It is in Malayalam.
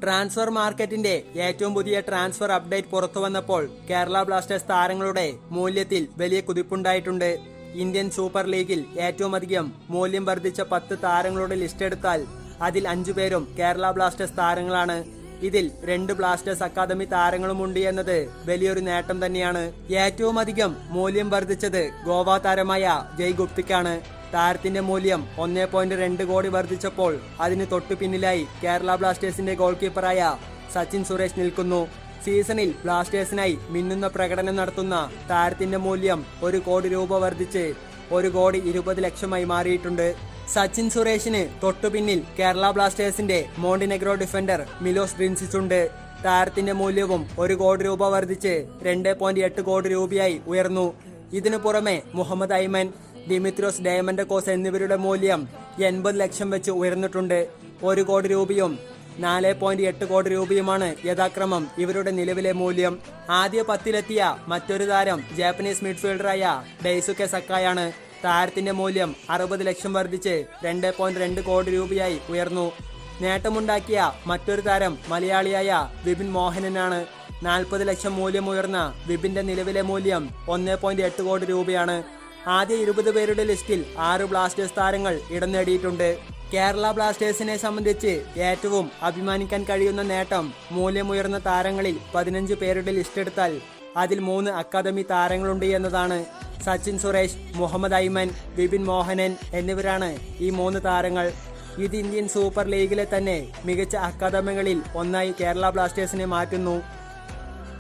ട്രാൻസ്ഫർ മാർക്കറ്റിന്റെ ഏറ്റവും പുതിയ ട്രാൻസ്ഫർ അപ്ഡേറ്റ് പുറത്തു വന്നപ്പോൾ കേരള ബ്ലാസ്റ്റേഴ്സ് താരങ്ങളുടെ മൂല്യത്തിൽ വലിയ കുതിപ്പുണ്ടായിട്ടുണ്ട്. ഇന്ത്യൻ സൂപ്പർ ലീഗിൽ ഏറ്റവും അധികം മൂല്യം വർദ്ധിച്ച 10 താരങ്ങളുടെ ലിസ്റ്റ് എടുത്താൽ അതിൽ 5 പേരും കേരള ബ്ലാസ്റ്റേഴ്സ് താരങ്ങളാണ്. ഇതിൽ 2 ബ്ലാസ്റ്റേഴ്സ് അക്കാദമി താരങ്ങളുമുണ്ട് എന്നത് വലിയൊരു നേട്ടം തന്നെയാണ്. ഏറ്റവും അധികം മൂല്യം വർദ്ധിച്ചത് ഗോവ താരമായ ജയ് ഗുപ്തയ്ക്കാണ്. താരത്തിന്റെ മൂല്യം 1.2 കോടി വർദ്ധിച്ചപ്പോൾ അതിന് തൊട്ടു പിന്നിലായി കേരള ബ്ലാസ്റ്റേഴ്സിന്റെ ഗോൾ കീപ്പറായ സച്ചിൻ സുരേഷ് നിൽക്കുന്നു. സീസണിൽ ബ്ലാസ്റ്റേഴ്സിനായി മിന്നുന്ന പ്രകടനം നടത്തുന്ന താരത്തിന്റെ മൂല്യം 1 കോടി രൂപ വർദ്ധിച്ച് 1,20 ലക്ഷമായി മാറിയിട്ടുണ്ട്. സച്ചിൻ സുരേഷിന് തൊട്ടുപിന്നിൽ കേരള ബ്ലാസ്റ്റേഴ്സിന്റെ മോണ്ടിനെഗ്രോ ഡിഫൻഡർ മിലോസ് ഡ്രിൻസിസ് ഉണ്ട്. താരത്തിന്റെ മൂല്യവും 1 കോടി രൂപ വർദ്ധിച്ച് 2.8 കോടി രൂപയായി ഉയർന്നു. ഇതിനു പുറമെ മുഹമ്മദ് ഐമൻ, ഡിമിത്രോസ് ഡയമൻഡക്കോസ് എന്നിവരുടെ മൂല്യം 80 ലക്ഷം വെച്ച് ഉയർന്നിട്ടുണ്ട്. 1 കോടി രൂപയും 4.8 കോടി രൂപയുമാണ് യഥാക്രമം ഇവരുടെ നിലവിലെ മൂല്യം. ആദ്യ 10-ലെത്തിയ മറ്റൊരു താരം ജാപ്പനീസ് മിഡ്ഫീൽഡറായ ഡെയ്സുക്കെ സക്കായാണ്. താരത്തിന്റെ മൂല്യം 60 ലക്ഷം വർദ്ധിച്ച് 2.2 കോടി രൂപയായി ഉയർന്നു. നേട്ടമുണ്ടാക്കിയ മറ്റൊരു താരം മലയാളിയായ വിപിൻ മോഹനനാണ്. 40 ലക്ഷം മൂല്യം ഉയർന്ന വിപിന്റെ നിലവിലെ മൂല്യം 1.8 കോടി രൂപയാണ്. ആദ്യ 20 പേരുടെ ലിസ്റ്റിൽ 6 ബ്ലാസ്റ്റേഴ്സ് താരങ്ങൾ ഇടം നേടിയിട്ടുണ്ട്. കേരള ബ്ലാസ്റ്റേഴ്സിനെ സംബന്ധിച്ച് ഏറ്റവും അഭിമാനിക്കാൻ കഴിയുന്ന നേട്ടം മൂല്യമുയർന്ന താരങ്ങളിൽ 15 പേരുടെ ലിസ്റ്റ് എടുത്താൽ അതിൽ 3 അക്കാദമി താരങ്ങളുണ്ട് എന്നതാണ്. സച്ചിൻ സുരേഷ്, മുഹമ്മദ് ഐമൻ, വിപിൻ മോഹനൻ എന്നിവരാണ് ഈ 3 താരങ്ങൾ. ഇത് ഇന്ത്യൻ സൂപ്പർ ലീഗിലെ തന്നെ മികച്ച അക്കാദമികളിൽ ഒന്നായി കേരള ബ്ലാസ്റ്റേഴ്സിനെ മാറ്റുന്നു.